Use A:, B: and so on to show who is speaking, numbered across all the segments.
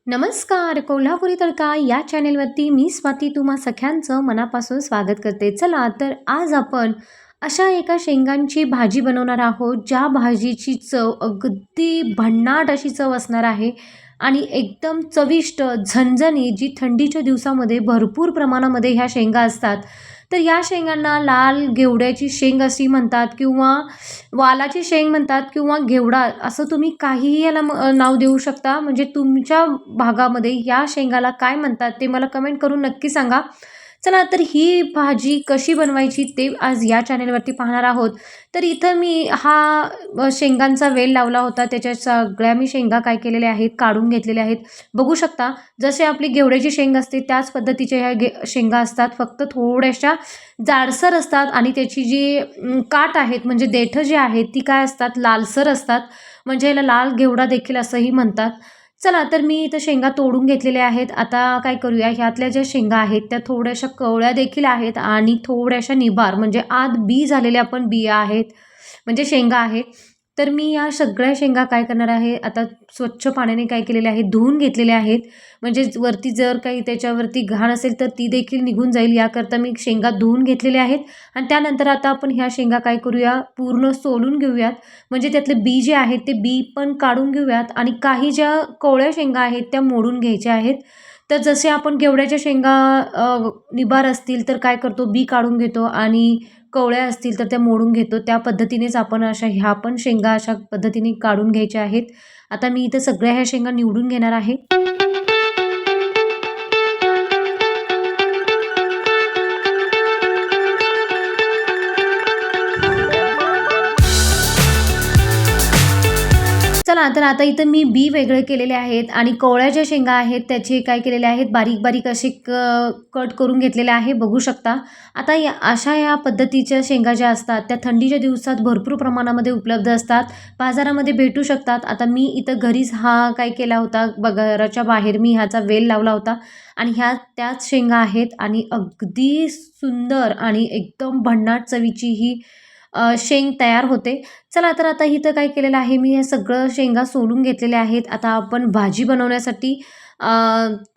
A: नमस्कार. कोल्हापुरी तडका या चॅनेलवरती मी स्वाती तुम्हा सगळ्यांचं मनापासून स्वागत करते. चला तर आज आपण अशा एका शेंगांची भाजी बनवणार आहोत, ज्या भाजीची चव अगदी भन्नाट अशी चव असणार आहे आणि एकदम चविष्ट, झणझणीत, जी थंडीच्या दिवसामध्ये भरपूर प्रमाणामध्ये ह्या शेंगा असतात. तर या शेंगांना लाल घेवड्याची शेंग अशी म्हणतात किंवा वालाची शेंग म्हणतात किंवा घेवडा असं तुम्ही काहीही याला नाव देऊ शकता. म्हणजे तुमच्या भागामध्ये या शेंगाला काय म्हणतात ते मला कमेंट करून नक्की सांगा. चला तर ही भाजी कशी बनवायची ते आज या चॅनेलवरती पाहणार आहोत. तर इथं मी हा शेंगांचा वेल लावला होता. त्याच्या सगळ्या मी शेंगा काय केलेल्या आहेत, काढून घेतलेल्या आहेत. बघू शकता जसे आपली घेवड्याची शेंग असते त्याच पद्धतीच्या ह्या शेंगा असतात. फक्त थोड्याशा जाडसर असतात आणि त्याची जी काठ आहेत म्हणजे देठं जी आहेत ती काय असतात, लालसर असतात. म्हणजे याला लाल घेवडा देखील असंही म्हणतात. चला तर मी इथं शेंगा तोडून घेतलेल्या आहेत. आता काय करूया, ह्यातल्या ज्या शेंगा आहेत त्या थोड्याशा कवळ्या देखील आहेत आणि थोड्याशा निबार म्हणजे आत बी झालेल्या पण बिया आहेत, म्हणजे शेंगा आहेत. तर मी या सगळ्या शेंगा काय करणार आहे, आता स्वच्छ पाण्याने काय केलेले आहे, धुवून घेतलेल्या आहेत. म्हणजे वरती जर काही त्याच्यावरती घाण असेल तर ती देखील निघून जाईल, याकरता मी शेंगा धुवून घेतलेल्या आहेत. आणि त्यानंतर आता आपण ह्या शेंगा काय करूया, पूर्ण सोलून घेऊयात. म्हणजे त्यातले बी जे आहेत ते बी पण काढून घेऊयात आणि काही ज्या कोवळ्या शेंगा आहेत त्या मोडून घ्यायच्या आहेत. तर जसे आपण घेवड्याच्या शेंगा निबार असतील तर काय करतो, बी काढून घेतो आणि कवळ्या असतील तर त्या मोडून घेतो. त्या पद्धतीनेच आपण अशा ह्या पण शेंगा अशा पद्धतीने काढून घ्यायच्या आहेत. आता मी इथं सगळ्या ह्या शेंगा निवडून घेणार आहे. चला तर आता इथं मी बी वेगळे केलेले आहेत आणि कोवळ्या ज्या शेंगा आहेत त्याचे काय केलेले आहेत, बारीक बारीक असे कट करून घेतलेले आहे, बघू शकता. आता या अशा या पद्धतीच्या शेंगा ज्या असतात त्या थंडीच्या दिवसात भरपूर प्रमाणामध्ये उपलब्ध असतात, बाजारामध्ये भेटू शकतात. आता मी इथं घरीच हा काय केला होता, घराच्या बाहेर मी ह्याचा वेल लावला होता आणि ह्या त्याच शेंगा आहेत आणि अगदी सुंदर आणि एकदम भन्नाट चवीची ही शेंग तयार होते. चला तर आता इथं काय केलेलं आहे, मी हे सगळं शेंगा सोलून घेतलेल्या आहेत. आता आपण भाजी बनवण्यासाठी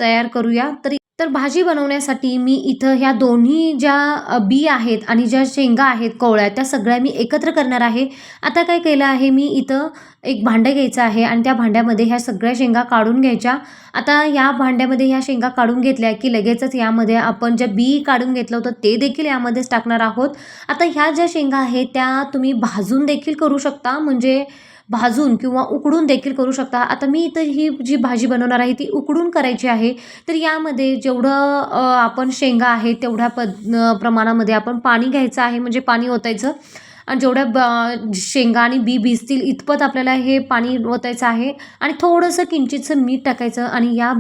A: तयार करूया. तर भाजी बनवण्यासाठी मी इथं ह्या दोन्ही ज्या बी आहेत आणि ज्या शेंगा आहेत कोवळ्या त्या सगळ्या मी एकत्र करणार आहे. आता काय केलं आहे, मी इथं एक भांडं घ्यायचं आहे आणि त्या भांड्यामध्ये ह्या सगळ्या शेंगा काढून घ्यायच्या. आता या भांड्यामध्ये ह्या शेंगा काढून घेतल्या की लगेचच यामध्ये आपण ज्या बी काढून घेतलं होतं ते देखील यामध्येच टाकणार आहोत. आता ह्या ज्या शेंगा आहेत त्या तुम्ही भाजून देखील करू शकता, म्हणजे भाजून किंवा उकडून देखील करू शकता. आता मी इथं ही जी भाजी बनवणार आहे ती उकडून करायची आहे. तर यामध्ये जेवढं आपण शेंगा आहे तेवढ्या प्रमाणामध्ये आपण पाणी घ्यायचं आहे, म्हणजे पाणी ओतायचं आणि जेवढ्या शेंगा आणि बी भिजतील इतपत आपल्याला हे पाणी ओतायचं आहे आणि थोडंसं किंचितसं मीठ टाकायचं आणि या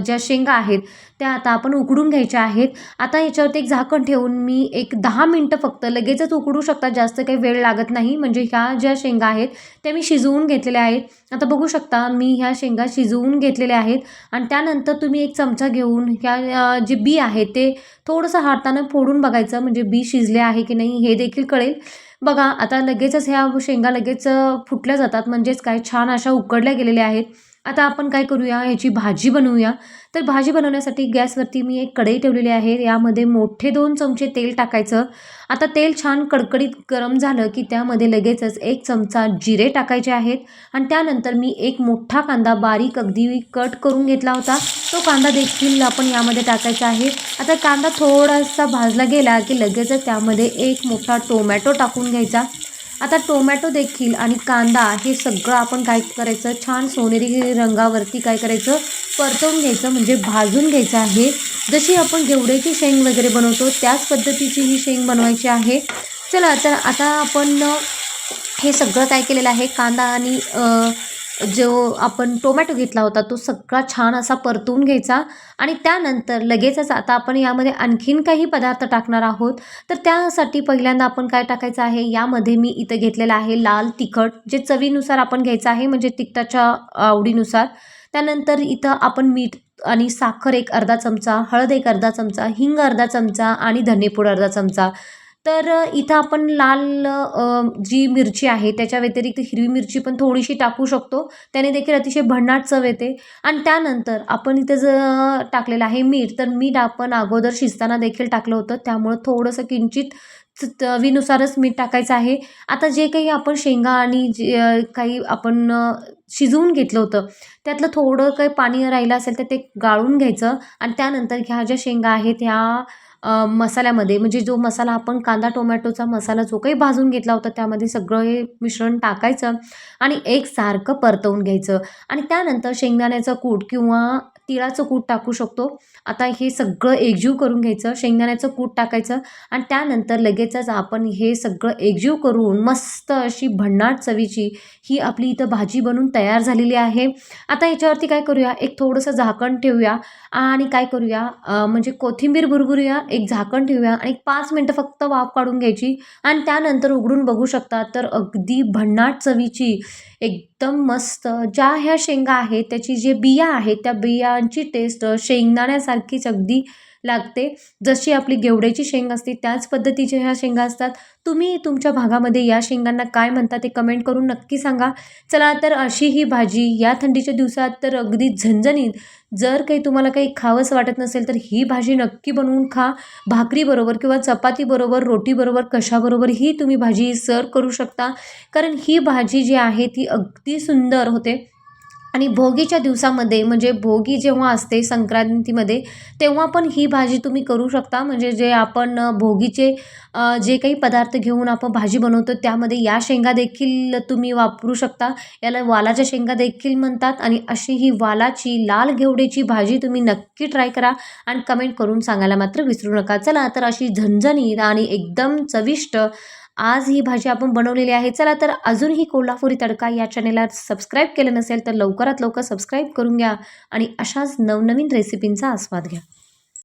A: ज्या शेंगा आहेत त्या आता आपण उकडून घ्यायच्या आहेत. आता ह्याच्यावरती एक झाकण ठेवून मी एक 10 मिनटं फक्त, लगेचच उकडू शकता, जास्त काही वेळ लागत नाही. म्हणजे ह्या ज्या शेंगा आहेत त्या मी शिजवून घेतलेल्या आहेत. आता बघू शकता मी ह्या शेंगा शिजवून घेतलेल्या आहेत आणि त्यानंतर तुम्ही एक चमचा घेऊन ह्या जे बी आहे ते थोडंसं हातानं फोडून बघायचं, म्हणजे बी शिजले आहे की नाही हे देखील कळेल. बघा आता लगेचच ह्या शेंगा लगेच फुटल्या जातात, म्हणजेच काय छान अशा उकडल्या गेलेल्या आहेत. आता आपण काय करूया, ह्याची भाजी बनवूया. तर भाजी बनवण्यासाठी गॅसवरती मी एक कढई ठेवलेली आहे. यामध्ये मोठे 2 चमचे तेल टाकायचं. आता तेल छान कडकडीत गरम झालं की त्यामध्ये लगेचच 1 चमचा जिरे टाकायचे आहेत आणि त्यानंतर मी एक मोठा कांदा बारीक अगदी कट करून घेतला होता, तो कांदा देखील आपण यामध्ये टाकायचा आहे. आता कांदा थोडासा भाजला गेला की लगेचच त्यामध्ये एक मोठा टोमॅटो टाकून घ्यायचा. आता टोमॅटो देखील आणि कांदा हे सगळं आपण काय करायचं, छान सोनेरी रंगावरती काय करायचं, परतवून घ्यायचं, म्हणजे भाजून घ्यायचं आहे. जशी आपण घेवड्याची शेंग वगैरे बनवतो त्याच पद्धतीची ही शेंग बनवायची आहे. चला तर आता आपण हे सगळं काय केलेलं आहे, कांदा आणि जो आपण टोमॅटो घेतला होता तो सगळा छान असा परतून घ्यायचा आणि त्यानंतर लगेचच आता आपण यामध्ये आणखीन काही पदार्थ टाकणार आहोत. तर त्यासाठी पहिल्यांदा आपण काय टाकायचं आहे, यामध्ये मी इथं घेतलेलं आहे लाल तिखट, जे चवीनुसार आपण घ्यायचं आहे, म्हणजे तिखटाच्या आवडीनुसार. त्यानंतर इथं आपण मीठ आणि साखर एक अर्धा चमचा, हळद एक अर्धा चमचा, हिंग अर्धा चमचा आणि धनेपूड अर्धा चमचा. तर इथं आपण लाल जी मिरची आहे त्याच्या व्यतिरिक्त हिरवी मिरची पण थोडीशी टाकू शकतो. त्याने देखील अतिशय भन्नाट चव येते. आणि त्यानंतर आपण इथं टाकलेलं आहे मीठ. तर मीठ आपण अगोदर शिजताना देखील टाकलं होतं. त्यामुळं थोडंसं किंचित चवीनुसारच मीठ टाकायचं आहे. आता जे काही आपण शेंगा आणि जे काही आपण शिजवून घेतलं होतं, त्यातलं थोडं काही पाणी राहिलं असेल तर ते गाळून घ्यायचं आणि त्यानंतर ह्या ज्या शेंगा आहेत ह्या मसाल्यामध्ये, म्हणजे जो मसाला आपण कांदा टोमॅटोचा मसाला जो काही भाजून घेतला होता त्यामध्ये सगळं हे मिश्रण टाकायचं आणि एकसारखं परतवून घ्यायचं आणि त्यानंतर शेंगदाण्याचं कूट किंवा तिळाचं कूट टाकू शकतो. आता हे सगळं एकजीव करून घ्यायचं, शेंगदाण्याचं कूट टाकायचं आणि त्यानंतर लगेचच आपण हे सगळं एकजीव करून मस्त अशी भन्नाट चवीची ही आपली इथं भाजी बनून तयार झालेली आहे. आता याच्यावरती काय करूया, एक थोडंसं झाकण ठेवूया आणि काय करूया, म्हणजे कोथिंबीर भुरभुरूया, एक झाकण ठेवूया आणि 5 मिनटं फक्त वाफ काढून घ्यायची आणि त्यानंतर उघडून बघू शकता तर अगदी भन्नाट चवीची एकदम मस्त ज्या ह्या शेंगा आहेत त्याची जे बिया आहेत त्या बियांची टेस्ट शेंगदाण्यासारखीच अगदी लागते. जशी आपली घेवड्याची शेंग असते त्याच पद्धतीच्या ह्या शेंगा असतात. तुम्ही तुमच्या भागामध्ये या शेंगांना काय म्हणता ते कमेंट करून नक्की सांगा. चला तर अशी ही भाजी या थंडीच्या दिवसात तर अगदी झणझणीत, जर काही तुम्हाला काही खावंसं वाटत नसेल तर ही भाजी नक्की बनवून खा. भाकरीबरोबर किंवा चपातीबरोबर, रोटीबरोबर कशाबरोबरही तुम्ही भाजी सर्व करू शकता. कारण ही भाजी जी आहे ती अगदी सुंदर होते. आणि भोगीच्या दिवसामध्ये म्हणजे भोगी जेव्हा असते संक्रांतीमध्ये तेव्हा पण ही भाजी तुम्ही करू शकता. म्हणजे जे आपण भोगीचे जे काही पदार्थ घेऊन आपण भाजी बनवतो त्यामध्ये या शेंगा देखील तुम्ही वापरू शकता. याला वालाच्या शेंगा देखील म्हणतात आणि अशी ही वालाची लाल घेवड्याची भाजी तुम्ही नक्की ट्राय करा आणि कमेंट करून सांगायला मात्र विसरू नका. चला तर अशी झणझणीत आणि एकदम चविष्ट आज ही भाजी आपण बनवलेली आहे. चला तर अजूनही कोल्हापुरी तडका या चॅनेलला सबस्क्राईब केलं नसेल तर लवकरात लवकर सबस्क्राईब करून घ्या आणि अशाच नवनवीन रेसिपींचा आस्वाद घ्या.